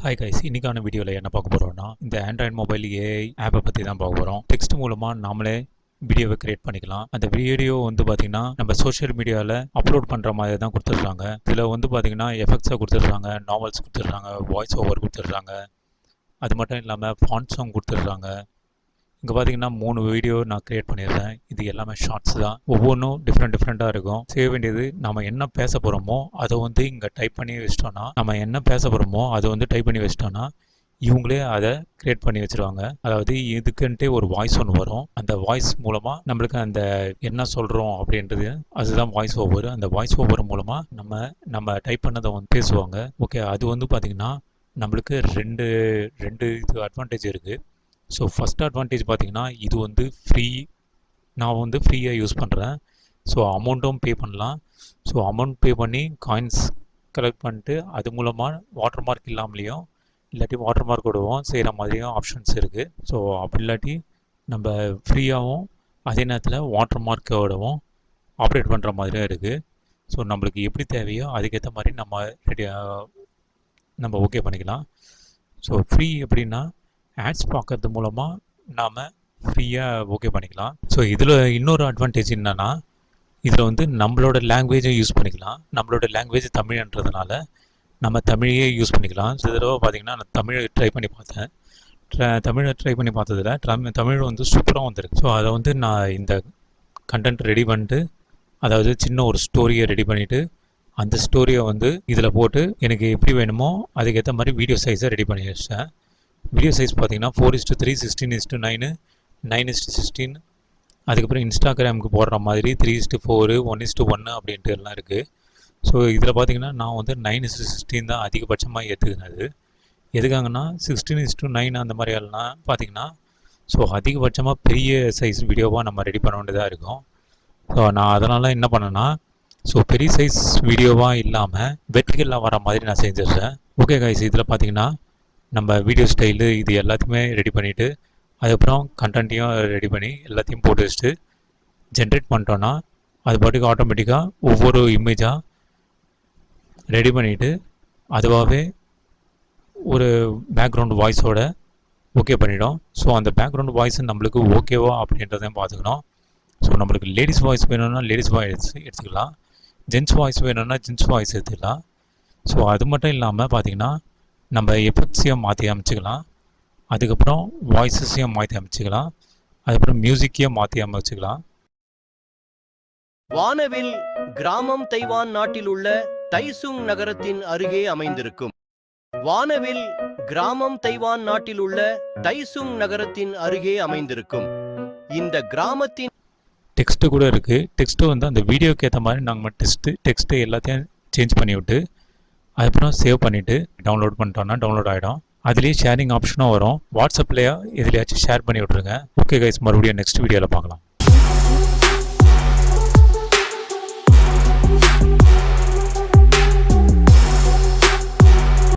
Hi guys, இன்னைக்கான வீடியோவில் என்ன பார்க்க போகிறோம்னா இந்த ஆண்ட்ராய்டு மொபைல் ஏஐ ஆப்பை பற்றி தான் பார்க்க போகிறோம். டெக்ஸ்ட் மூலமாக நாமளே வீடியோவை கிரியேட் பண்ணிக்கலாம். அந்த வீடியோ பார்த்திங்கன்னா நம்ம சோஷியல் மீடியாவில் அப்லோட் பண்ணுற மாதிரி தான் கொடுத்துட்றாங்க. இதில் பார்த்திங்கன்னா எஃபெக்ட்ஸாக கொடுத்துட்றாங்க, நாவல்ஸ் கொடுத்துட்றாங்க, வாய்ஸ் ஓவர் கொடுத்துட்றாங்க. அது மட்டும் இல்லாமல் ஃபாண்ட்ஸும் கொடுத்துட்றாங்க. இங்கே பார்த்தீங்கன்னா 3 வீடியோ நான் க்ரியேட் பண்ணிடுறேன். இது எல்லாமே ஷார்ட்ஸ் தான். ஒவ்வொன்றும் டிஃப்ரெண்ட்டாக இருக்கும். செய்ய வேண்டியது நம்ம என்ன பேச போகிறோமோ அதை இங்கே டைப் பண்ணி வச்சிட்டோன்னா டைப் பண்ணி வச்சிட்டோன்னா இவங்களே அதை க்ரியேட் பண்ணி வச்சுருவாங்க. அதாவது இதுக்குன்ட்டே ஒரு வாய்ஸ் ஒன்று வரும். அந்த வாய்ஸ் மூலமாக நம்மளுக்கு அந்த என்ன சொல்கிறோம் அப்படின்றது அதுதான் வாய்ஸ் ஓவர். அந்த வாய்ஸ் ஓவர் மூலமாக நம்ம டைப் பண்ணதை பேசுவாங்க. ஓகே, அது பார்த்திங்கன்னா நம்மளுக்கு ரெண்டு இது அட்வான்டேஜ் இருக்குது. ஸோ ஃபஸ்ட் அட்வான்டேஜ் பார்த்திங்கன்னா இது ஃப்ரீ. நான் ஃப்ரீயாக யூஸ் பண்ணுறேன். ஸோ அமௌண்ட்டும் பே பண்ணலாம். ஸோ அமௌண்ட் பே பண்ணி காயின்ஸ் கலெக்ட் பண்ணிட்டு அது மூலமாக வாட்டர் மார்க் இல்லாமலேயும் இல்லாட்டி வாட்டர் மார்க் விடுவோம் செய்கிற மாதிரியும் ஆப்ஷன்ஸ் இருக்குது. ஸோ அப்படி இல்லாட்டி நம்ம ஃப்ரீயாகவும் அதே நேரத்தில் வாட்டர் மார்க்கோடவும் ஆப்ரேட் பண்ணுற மாதிரியும் இருக்குது. ஸோ நம்மளுக்கு எப்படி தேவையோ அதுக்கேற்ற மாதிரி நம்ம ஓகே பண்ணிக்கலாம். ஸோ ஃப்ரீ எப்படின்னா ஆட்ஸ் பார்க்கறது மூலமாக நாம் ஃப்ரீயாக ஓகே பண்ணிக்கலாம். ஸோ இதில் இன்னொரு அட்வான்டேஜ் என்னென்னா இதில் நம்மளோட லாங்குவேஜை யூஸ் பண்ணிக்கலாம். நம்மளோட லாங்குவேஜ் தமிழ்ன்றதுனால நம்ம தமிழையே யூஸ் பண்ணிக்கலாம். சில தடவை பார்த்திங்கன்னா நான் தமிழை ட்ரை பண்ணி பார்த்தேன். தமிழை ட்ரை பண்ணி பார்த்ததில் தமிழ் சூப்பராக வந்திருக்கு. ஸோ அதை நான் இந்த கண்டென்ட் ரெடி பண்ணிட்டு, அதாவது சின்ன ஒரு ஸ்டோரியை ரெடி பண்ணிவிட்டு அந்த ஸ்டோரியை இதில் போட்டு எனக்கு எப்படி வேணுமோ அதுக்கேற்ற மாதிரி வீடியோ சைஸை ரெடி பண்ணி வச்சிட்டேன். வீடியோ சைஸ் பார்த்திங்கன்னா 4:3, 16:9, 9:16. அதுக்கப்புறம் இன்ஸ்டாகிராமுக்கு போடுற மாதிரி 3:4, 1:1 அப்படின்ட்டு எல்லாம் இருக்குது. ஸோ இதில் பார்த்திங்கன்னா நான் 9:16 தான் அதிகபட்சமாக ஏற்றுக்கினது. எதுக்காங்கன்னா 16:9 அந்த மாதிரி எல்லாம் பார்த்திங்கன்னா ஸோ அதிகபட்சமாக பெரிய சைஸ் வீடியோவாக நம்ம ரெடி பண்ண வேண்டியதாக இருக்கும். ஸோ நான் அதனால் என்ன பண்ணேன்னா ஸோ பெரிய சைஸ் வீடியோவாக இல்லாமல் வெர்டிகலாக வர மாதிரி நான் செஞ்சிடுறேன். ஓகே கைஸ், இதில் பார்த்திங்கன்னா நம்ம வீடியோ ஸ்டைலு இது எல்லாத்தையுமே ரெடி பண்ணிவிட்டு அதுக்கப்புறம் கண்டென்ட்டையும் ரெடி பண்ணி எல்லாத்தையும் போட்டு வச்சுட்டு ஜென்ரேட் பண்ணிட்டோன்னா அது பாட்டுக்கு ஆட்டோமேட்டிக்காக ஒவ்வொரு இமேஜாக ரெடி பண்ணிவிட்டு அதுவாகவே ஒரு பேக்ரவுண்ட் வாய்ஸோட ஓகே பண்ணிவிடும். ஸோ அந்த பேக்ரவுண்ட் வாய்ஸ் நம்மளுக்கு ஓகேவா அப்படின்றதையும் பார்த்துக்கணும். ஸோ நம்மளுக்கு லேடிஸ் வாய்ஸ் வேணும்னா லேடிஸ் வாய்ஸ் எடுத்துக்கலாம், ஜென்ஸ் வாய்ஸ் வேணும்னா ஜென்ஸ் வாய்ஸ் எடுத்துக்கலாம். ஸோ அது மட்டும் இல்லாமல் பார்த்திங்கன்னா நம்ம எஃபெக்ட்ஸையும் மாற்றி அமைச்சிக்கலாம், அதுக்கப்புறம் வாய்ஸஸையும் மாற்றி அமைச்சிக்கலாம், அதுக்கப்புறம் மியூசிக்கையும் மாற்றி அமைச்சிக்கலாம். வானவில் கிராமம் தைவான் நாட்டில் உள்ள தைசுங் நகரத்தின் அருகே அமைந்திருக்கும். வானவில் கிராமம் தைவான் நாட்டில் உள்ள தைசுங் நகரத்தின் அருகே அமைந்திருக்கும் இந்த கிராமத்தின் டெக்ஸ்ட்டு கூட இருக்குது. டெக்ஸ்ட்டு அந்த வீடியோக்கு ஏற்ற மாதிரி நாங்கள் டெக்ஸ்ட்டு எல்லாத்தையும் சேஞ்ச் பண்ணி விட்டு அதுக்கப்புறம் சேவ் பண்ணிவிட்டு டவுன்லோட் பண்ணிட்டோன்னா டவுன்லோட் ஆகிடும். அதுலேயே ஷேரிங் ஆப்ஷனும் வரும். வாட்ஸ்அப்லேயே எதுலையாச்சும் ஷேர் பண்ணி விட்ருங்க. ஓகே கைஸ், மறுபடியும் நெக்ஸ்ட் வீடியோவில் பார்க்கலாம்.